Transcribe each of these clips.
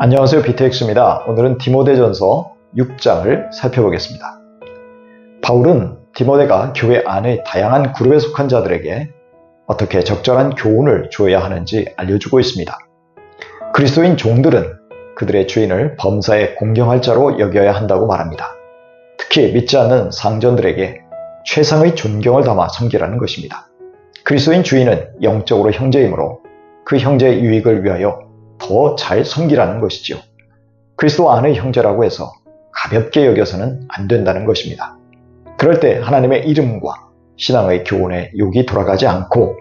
안녕하세요. BTX입니다. 오늘은 디모데전서 6장을 살펴보겠습니다. 바울은 디모데가 교회 안의 다양한 그룹에 속한 자들에게 어떻게 적절한 교훈을 주어야 하는지 알려주고 있습니다. 그리스도인 종들은 그들의 주인을 범사에 공경할 자로 여겨야 한다고 말합니다. 특히 믿지 않는 상전들에게 최상의 존경을 담아 섬기라는 것입니다. 그리스도인 주인은 영적으로 형제이므로 그 형제의 유익을 위하여 더 잘 섬기라는 것이지요. 그리스도 안의 형제라고 해서 가볍게 여겨서는 안 된다는 것입니다. 그럴 때 하나님의 이름과 신앙의 교훈에 욕이 돌아가지 않고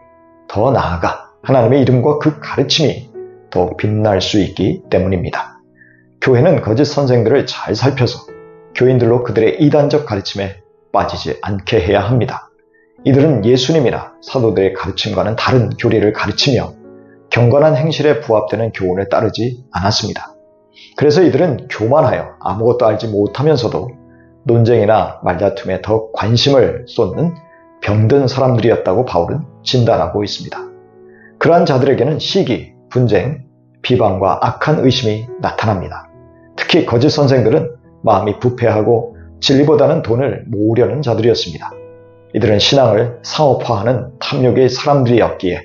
더 나아가 하나님의 이름과 그 가르침이 더 빛날 수 있기 때문입니다. 교회는 거짓 선생들을 잘 살펴서 교인들로 그들의 이단적 가르침에 빠지지 않게 해야 합니다. 이들은 예수님이나 사도들의 가르침과는 다른 교리를 가르치며 경건한 행실에 부합되는 교훈을 따르지 않았습니다. 그래서 이들은 교만하여 아무것도 알지 못하면서도 논쟁이나 말다툼에 더 관심을 쏟는 병든 사람들이었다고 바울은 진단하고 있습니다. 그러한 자들에게는 시기, 분쟁, 비방과 악한 의심이 나타납니다. 특히 거짓 선생들은 마음이 부패하고 진리보다는 돈을 모으려는 자들이었습니다. 이들은 신앙을 상업화하는 탐욕의 사람들이었기에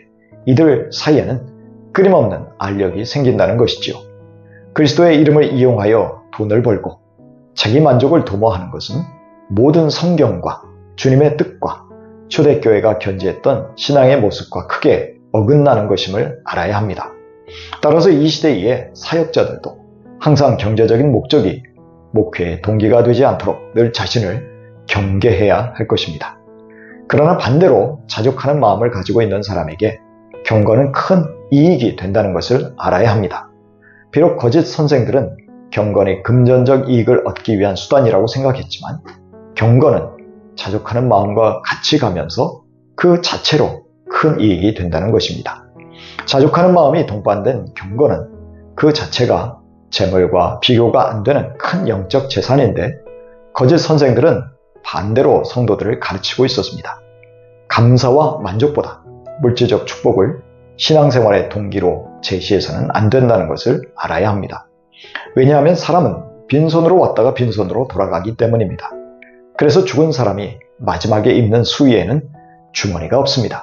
이들 사이에는 끊임없는 알력이 생긴다는 것이지요. 그리스도의 이름을 이용하여 돈을 벌고 자기 만족을 도모하는 것은 모든 성경과 주님의 뜻과 초대교회가 견지했던 신앙의 모습과 크게 어긋나는 것임을 알아야 합니다. 따라서 이 시대의 사역자들도 항상 경제적인 목적이 목회의 동기가 되지 않도록 늘 자신을 경계해야 할 것입니다. 그러나 반대로 자족하는 마음을 가지고 있는 사람에게 경건은 큰 이익이 된다는 것을 알아야 합니다. 비록 거짓 선생들은 경건이 금전적 이익을 얻기 위한 수단이라고 생각했지만 경건은 자족하는 마음과 같이 가면서 그 자체로 큰 이익이 된다는 것입니다. 자족하는 마음이 동반된 경건은 그 자체가 재물과 비교가 안 되는 큰 영적 재산인데 거짓 선생들은 반대로 성도들을 가르치고 있었습니다. 감사와 만족보다 물질적 축복을 신앙생활의 동기로 제시해서는 안 된다는 것을 알아야 합니다. 왜냐하면 사람은 빈손으로 왔다가 빈손으로 돌아가기 때문입니다. 그래서 죽은 사람이 마지막에 입는 수의에는 주머니가 없습니다.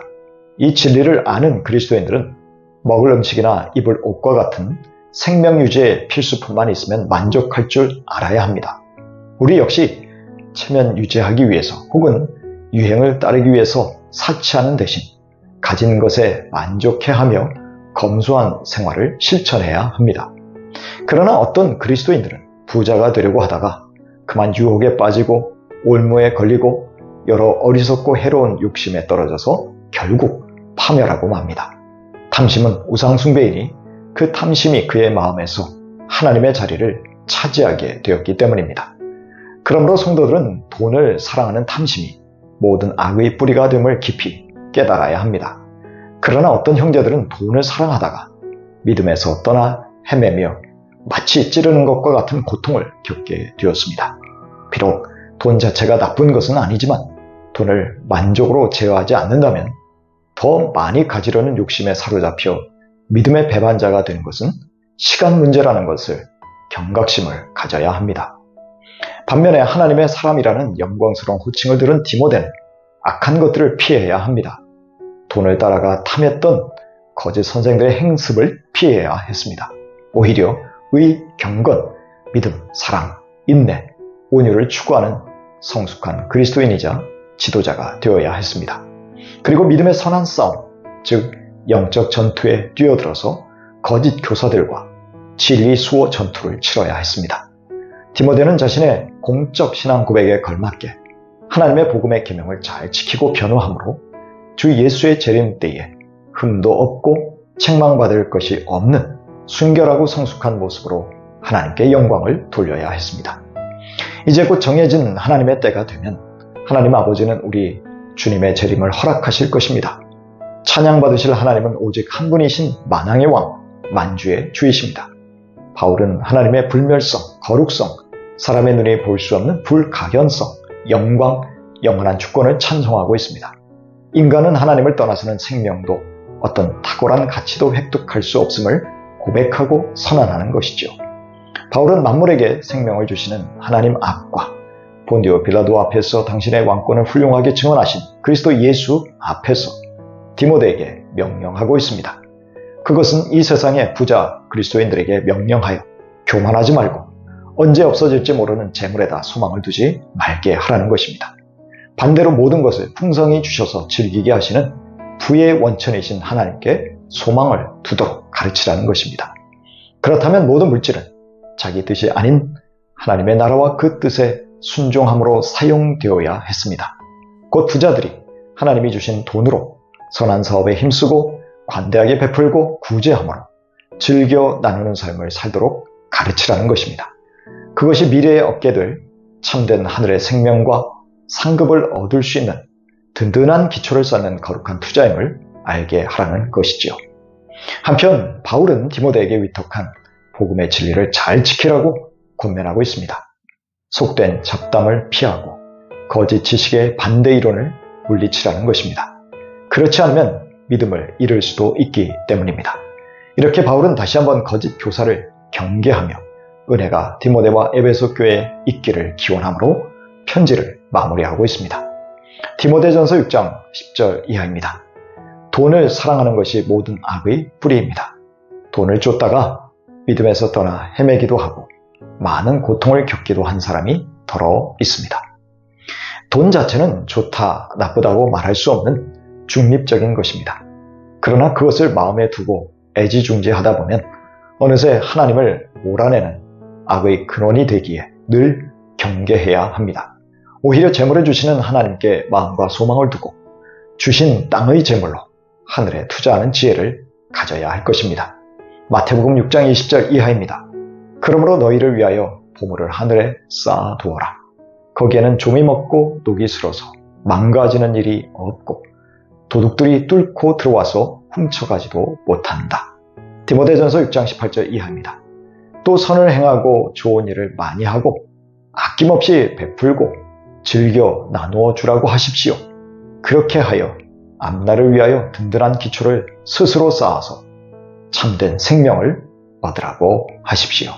이 진리를 아는 그리스도인들은 먹을 음식이나 입을 옷과 같은 생명 유지의 필수품만 있으면 만족할 줄 알아야 합니다. 우리 역시 체면 유지하기 위해서 혹은 유행을 따르기 위해서 사치하는 대신 가진 것에 만족해하며 검소한 생활을 실천해야 합니다. 그러나 어떤 그리스도인들은 부자가 되려고 하다가 그만 유혹에 빠지고 올무에 걸리고 여러 어리석고 해로운 욕심에 떨어져서 결국 파멸하고 맙니다. 탐심은 우상숭배이니 그 탐심이 그의 마음에서 하나님의 자리를 차지하게 되었기 때문입니다. 그러므로 성도들은 돈을 사랑하는 탐심이 모든 악의 뿌리가 됨을 깊이 깨달아야 합니다. 그러나 어떤 형제들은 돈을 사랑하다가 믿음에서 떠나 헤매며 마치 찌르는 것과 같은 고통을 겪게 되었습니다. 비록 돈 자체가 나쁜 것은 아니지만 돈을 만족으로 제어하지 않는다면 더 많이 가지려는 욕심에 사로잡혀 믿음의 배반자가 되는 것은 시간 문제라는 것을 경각심을 가져야 합니다. 반면에 하나님의 사람이라는 영광스러운 호칭을 들은 디모데는 악한 것들을 피해야 합니다. 돈을 따라가 탐했던 거짓 선생들의 행습을 피해야 했습니다. 오히려 의, 경건, 믿음, 사랑, 인내, 온유를 추구하는 성숙한 그리스도인이자 지도자가 되어야 했습니다. 그리고 믿음의 선한 싸움, 즉 영적 전투에 뛰어들어서 거짓 교사들과 진리 수호 전투를 치러야 했습니다. 디모데는 자신의 공적 신앙 고백에 걸맞게 하나님의 복음의 계명을 잘 지키고 변호함으로 주 예수의 재림 때에 흠도 없고 책망받을 것이 없는 순결하고 성숙한 모습으로 하나님께 영광을 돌려야 했습니다. 이제 곧 정해진 하나님의 때가 되면 하나님 아버지는 우리 주님의 재림을 허락하실 것입니다. 찬양받으실 하나님은 오직 한 분이신 만왕의 왕, 만주의 주이십니다. 바울은 하나님의 불멸성, 거룩성, 사람의 눈이 볼 수 없는 불가견성, 영광, 영원한 주권을 찬송하고 있습니다. 인간은 하나님을 떠나서는 생명도 어떤 탁월한 가치도 획득할 수 없음을 고백하고 선언하는 것이죠. 바울은 만물에게 생명을 주시는 하나님 앞과 본디오 빌라도 앞에서 당신의 왕권을 훌륭하게 증언하신 그리스도 예수 앞에서 디모데에게 명령하고 있습니다. 그것은 이 세상의 부자 그리스도인들에게 명령하여 교만하지 말고 언제 없어질지 모르는 재물에다 소망을 두지 말게 하라는 것입니다. 반대로 모든 것을 풍성히 주셔서 즐기게 하시는 부의 원천이신 하나님께 소망을 두도록 가르치라는 것입니다. 그렇다면 모든 물질은 자기 뜻이 아닌 하나님의 나라와 그 뜻에 순종함으로 사용되어야 했습니다. 곧 부자들이 하나님이 주신 돈으로 선한 사업에 힘쓰고 관대하게 베풀고 구제함으로 즐겨 나누는 삶을 살도록 가르치라는 것입니다. 그것이 미래에 얻게 될 참된 하늘의 생명과 상급을 얻을 수 있는 든든한 기초를 쌓는 거룩한 투자임을 알게 하라는 것이지요. 한편 바울은 디모데에게 위탁한 복음의 진리를 잘 지키라고 권면하고 있습니다. 속된 잡담을 피하고 거짓 지식의 반대 이론을 물리치라는 것입니다. 그렇지 않으면 믿음을 잃을 수도 있기 때문입니다. 이렇게 바울은 다시 한번 거짓 교사를 경계하며 은혜가 디모데와 에베소 교회에 있기를 기원함으로 편지를 마무리하고 있습니다. 디모데전서 6장 10절 이하입니다. 돈을 사랑하는 것이 모든 악의 뿌리입니다. 돈을 쫓다가 믿음에서 떠나 헤매기도 하고 많은 고통을 겪기도 한 사람이 더러 있습니다. 돈 자체는 좋다, 나쁘다고 말할 수 없는 중립적인 것입니다. 그러나 그것을 마음에 두고 애지중지하다 보면 어느새 하나님을 몰아내는 악의 근원이 되기에 늘 경계해야 합니다. 오히려 재물을 주시는 하나님께 마음과 소망을 두고 주신 땅의 재물로 하늘에 투자하는 지혜를 가져야 할 것입니다. 마태복음 6장 20절 이하입니다. 그러므로 너희를 위하여 보물을 하늘에 쌓아두어라. 거기에는 좀이 먹고 녹이 슬어서 망가지는 일이 없고 도둑들이 뚫고 들어와서 훔쳐가지도 못한다. 디모데전서 6장 18절 이하입니다. 또 선을 행하고 좋은 일을 많이 하고 아낌없이 베풀고 즐겨 나누어 주라고 하십시오. 그렇게 하여 앞날을 위하여 든든한 기초를 스스로 쌓아서 참된 생명을 얻으라고 하십시오.